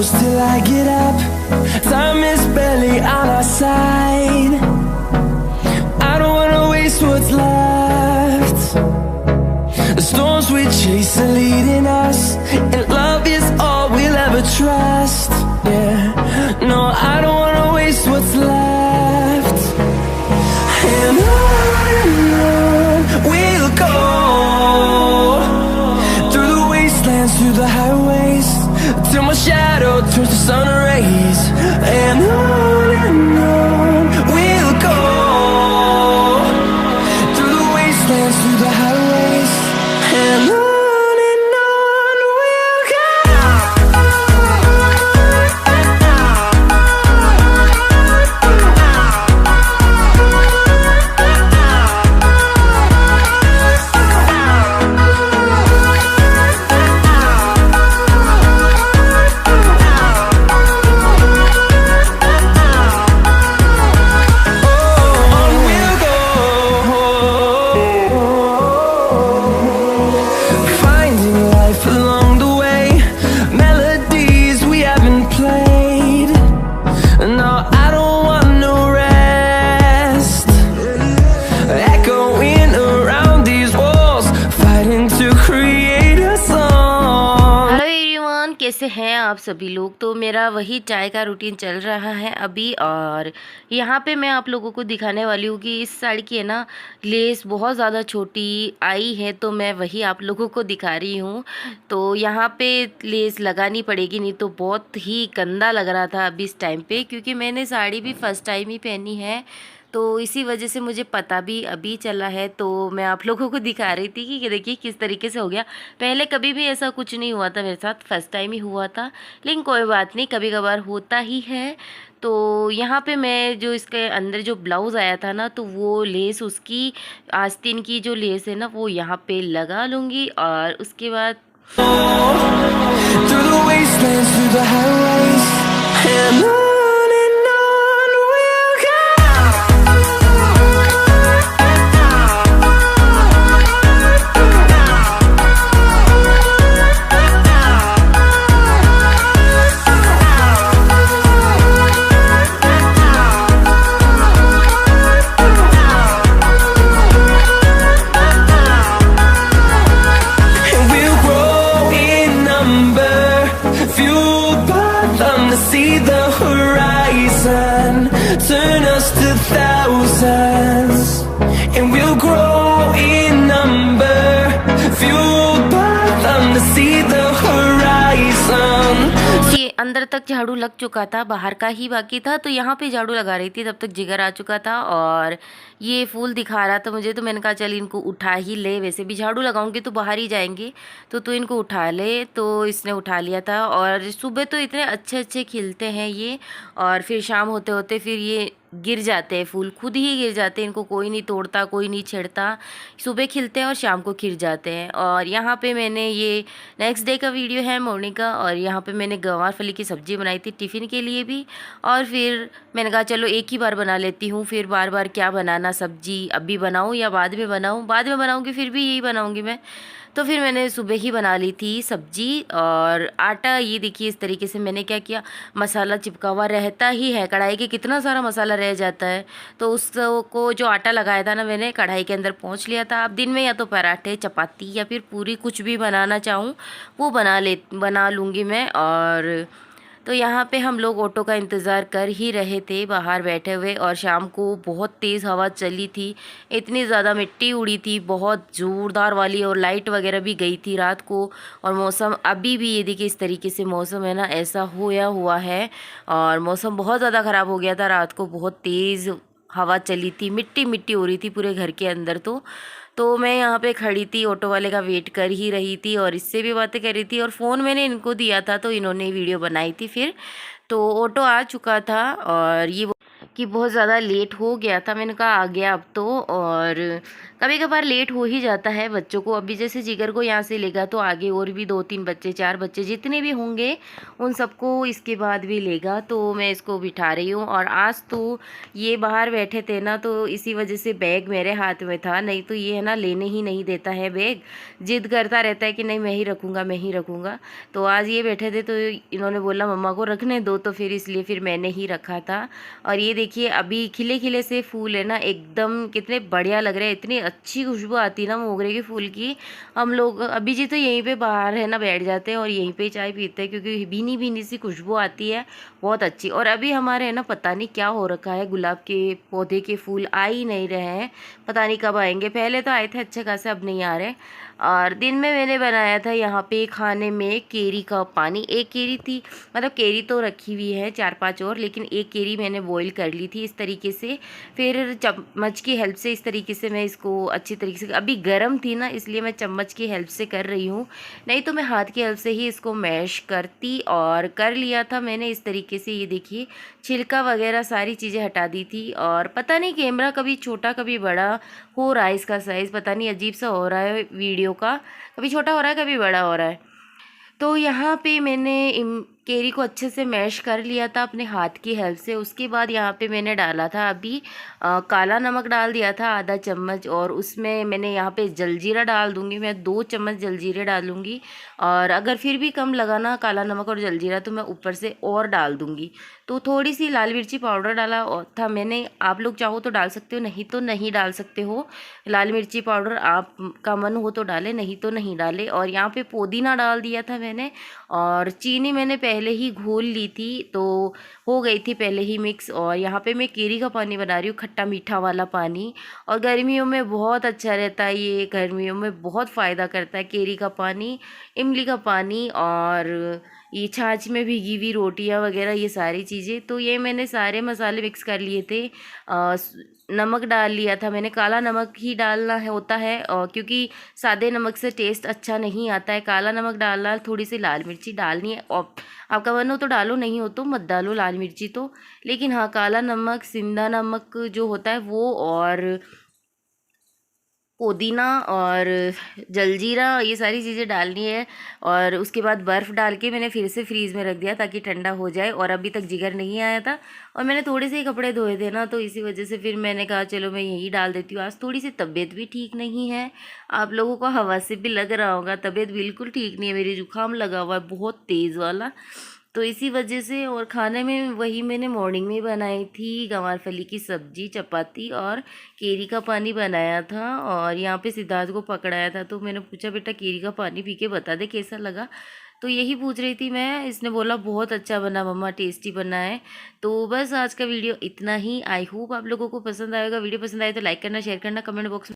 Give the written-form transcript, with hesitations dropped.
close till I get up. Time is barely on our side. I don't wanna waste what's left. The storms we chase are leading us, and love is all we'll ever trust. Yeah, no, I don't wanna waste what's left. And on we'll go, through the wastelands, through the highways, till my shadow turns to sun rays. And on we'll go, through the wastelands, through the highways, and on we'll go. Finding life along the way, melodies we haven't played. No, I don't want no rest. Echoing around these walls, fighting to create a song. Hello everyone, कैसे हैं आप सभी लोग। तो मेरा वही चाय का रूटीन चल रहा है अभी, और यहाँ पे मैं आप लोगों को दिखाने वाली हूँ कि इस साड़ी की है ना लेस बहुत ज़्यादा छोटी आई है, तो मैं वही आप लोगों को दिखा रही हूँ। तो यहाँ पे लेस लगानी पड़ेगी, नहीं तो बहुत ही गंदा लग रहा था अभी इस टाइम पे, क्योंकि मैंने साड़ी भी फर्स्ट टाइम ही पहनी है, तो इसी वजह से मुझे पता भी अभी चला है। तो मैं आप लोगों को दिखा रही थी कि देखिए किस तरीके से हो गया। पहले कभी भी ऐसा कुछ नहीं हुआ था मेरे साथ, फर्स्ट टाइम ही हुआ था, लेकिन कोई बात नहीं, कभी कभार होता ही है। तो यहाँ पे मैं जो इसके अंदर जो ब्लाउज़ आया था ना, तो वो लेस उसकी आस्तीन की जो लेस है ना, वो यहाँ पे लगा लूँगी, और उसके बाद Through the wastelands, through the highways, and on we'll go. And we'll grow in number, fueled by them to see the horizon, turn us to thousands. And we'll grow in number, fueled by them to see the horizon. ये अंदर तक झाड़ू लग चुका था, बाहर का ही बाकी था। तो यहाँ पे झाड़ू लगा रही थी, तब तक जिगर आ चुका था और ये फूल दिखा रहा था मुझे। तो मैंने कहा चल इनको उठा ही ले, वैसे भी झाड़ू लगाऊंगी तो बाहर ही जाएंगे, तो तू इनको उठा ले। तो इसने उठा लिया था, और सुबह तो इतने अच्छे अच्छे खिलते हैं ये, और फिर शाम होते होते फिर ये गिर जाते हैं, फूल खुद ही गिर जाते हैं, इनको कोई नहीं तोड़ता, कोई नहीं छेड़ता। सुबह खिलते हैं और शाम को खिल जाते हैं। और यहाँ पे मैंने ये नेक्स्ट डे का वीडियो है मॉर्निंग का, और यहाँ पे मैंने गंवार फली की सब्ज़ी बनाई थी टिफ़िन के लिए भी, और फिर मैंने कहा चलो एक ही बार बना लेती हूँ, फिर बार बार क्या बनाना सब्ज़ी, अभी बनाऊँ या बाद में बनाऊँ। बाद में बनाऊँगी, फिर भी यही बनाऊँगी मैं। तो फिर मैंने सुबह ही बना ली थी सब्जी। और आटा ये देखिए इस तरीके से मैंने क्या किया, मसाला चिपका हुआ रहता ही है कढ़ाई के, कितना सारा मसाला रह जाता है, तो उसको जो आटा लगाया था ना मैंने कढ़ाई के अंदर पहुँच लिया था। अब दिन में या तो पराठे, चपाती या फिर पूरी कुछ भी बनाना चाहूँ वो बना लूँगी मैं। और तो यहाँ पे हम लोग ऑटो का इंतज़ार कर ही रहे थे बाहर बैठे हुए, और शाम को बहुत तेज़ हवा चली थी, इतनी ज़्यादा मिट्टी उड़ी थी बहुत ज़ोरदार वाली, और लाइट वगैरह भी गई थी रात को। और मौसम अभी भी ये देखिए इस तरीके से मौसम है ना, ऐसा होया हुआ है, और मौसम बहुत ज़्यादा ख़राब हो गया था। रात को बहुत तेज़ हवा चली थी, मिट्टी मिट्टी हो रही थी पूरे घर के अंदर। तो मैं यहाँ पे खड़ी थी, ऑटो वाले का वेट कर ही रही थी, और इससे भी बातें कर रही थी, और फ़ोन मैंने इनको दिया था तो इन्होंने वीडियो बनाई थी। फिर तो ऑटो आ चुका था, और कि बहुत ज़्यादा लेट हो गया था। मैंने कहा आ गया अब तो, और कभी कभार लेट हो ही जाता है बच्चों को। अभी जैसे जिगर को यहाँ से लेगा तो आगे और भी 2-3 बच्चे 4 बच्चे जितने भी होंगे उन सबको इसके बाद भी लेगा। तो मैं इसको बिठा रही हूँ। और आज तो ये बाहर बैठे थे ना, तो इसी वजह से बैग मेरे हाथ में था, नहीं तो ये है ना लेने ही नहीं देता है बैग। जिद करता रहता है कि नहीं मैं ही रखूँगा मैं ही रखूँगा। तो आज ये बैठे थे तो इन्होंने बोला मम्मा को रखने दो, तो फिर इसलिए फिर मैंने ही रखा था। और ये देखिए अभी खिले खिले से फूल है ना, एकदम कितने बढ़िया लग रहे हैं। इतनी अच्छी खुशबू आती है ना मोगरे के फूल की। हम लोग अभी जी तो यहीं पे बाहर है ना बैठ जाते हैं और यहीं पे चाय पीते हैं, क्योंकि भीनी भीनी सी खुशबू आती है बहुत अच्छी। और अभी हमारे है ना पता नहीं क्या हो रखा है, गुलाब के पौधे के फूल आ ही नहीं रहे हैं, पता नहीं कब आएंगे। पहले तो आए थे अच्छे खासे, अब नहीं आ रहे। और दिन में मैंने बनाया था यहाँ पे खाने में केरी का पानी। एक केरी थी, मतलब केरी तो रखी हुई है 4-5 और, लेकिन एक केरी मैंने बॉईल कर ली थी इस तरीके से। फिर चम्मच की हेल्प से इस तरीके से मैं इसको अच्छी तरीके से, अभी गर्म थी ना इसलिए मैं चम्मच की हेल्प से कर रही हूँ, नहीं तो मैं हाथ की हेल्प से ही इसको मैश करती। और कर लिया था मैंने इस तरीके से। ये देखिए छिलका वगैरह सारी चीज़ें हटा दी थी। और पता नहीं कैमरा कभी छोटा कभी बड़ा हो रहा है, इसका साइज़ पता नहीं अजीब सा हो रहा है वीडियो का, कभी छोटा हो रहा है कभी बड़ा हो रहा है। तो यहाँ पे मैंने केरी को अच्छे से मैश कर लिया था अपने हाथ की हेल्प से। उसके बाद यहाँ पे मैंने डाला था अभी काला नमक डाल दिया था आधा चम्मच, और उसमें मैंने यहाँ पे जलजीरा डाल दूँगी, मैं 2 चम्मच जलजीरे डालूँगी। और अगर फिर भी कम लगा ना काला नमक और जलजीरा तो मैं ऊपर से और डाल दूँगी। तो थोड़ी सी लाल मिर्ची पाउडर डाला था मैंने, आप लोग चाहो तो डाल सकते हो, नहीं तो नहीं डाल सकते हो। लाल मिर्ची पाउडर आपका मन हो तो डालें, नहीं तो नहीं डालें। और यहाँ पे पुदीना डाल दिया था मैंने, और चीनी मैंने पहले ही घोल ली थी तो हो गई थी पहले ही मिक्स। और यहाँ पे मैं केरी का पानी बना रही हूँ, खट्टा मीठा वाला पानी। और गर्मियों में बहुत अच्छा रहता है, ये गर्मियों में बहुत फ़ायदा करता है केरी का पानी, इमली का पानी, और ये छाछ में भीगी हुई रोटियां वगैरह ये सारी चीज़ें। तो ये मैंने सारे मसाले मिक्स कर लिए थे। नमक डाल लिया था मैंने, काला नमक ही डालना है होता है, और क्योंकि सादे नमक से टेस्ट अच्छा नहीं आता है, काला नमक डालना। थोड़ी सी लाल मिर्ची डालनी है, और आपका मन हो तो डालो, नहीं हो तो मत डालो लाल मिर्ची तो। लेकिन हाँ काला नमक, सिंधा नमक जो होता है वो, और पुदीना और जलजीरा ये सारी चीज़ें डालनी है। और उसके बाद बर्फ़ डाल के मैंने फिर से फ्रीज़ में रख दिया ताकि ठंडा हो जाए। और अभी तक जिगर नहीं आया था, और मैंने थोड़े से ही कपड़े धोए थे ना, तो इसी वजह से फिर मैंने कहा चलो मैं यही डाल देती हूँ। आज थोड़ी सी तबीयत भी ठीक नहीं है, आप लोगों को हवा से भी लग रहा होगा, तबीयत बिल्कुल ठीक नहीं है मेरी, जुकाम लगा हुआ है बहुत तेज़ वाला। तो इसी वजह से। और खाने में वही मैंने मॉर्निंग में बनाई थी, गंवार की सब्जी, चपाती और केरी का पानी बनाया था। और यहाँ पे सिद्धार्थ को पकड़ाया था, तो मैंने पूछा बेटा केरी का पानी पी के बता दे कैसा लगा। तो यही पूछ रही थी मैं, इसने बोला बहुत अच्छा बना मम्मा, टेस्टी बना है। तो बस आज का वीडियो इतना ही। आई होप आप लोगों को पसंद आएगा। वीडियो पसंद आए तो लाइक करना, शेयर करना, कमेंट बॉक्स में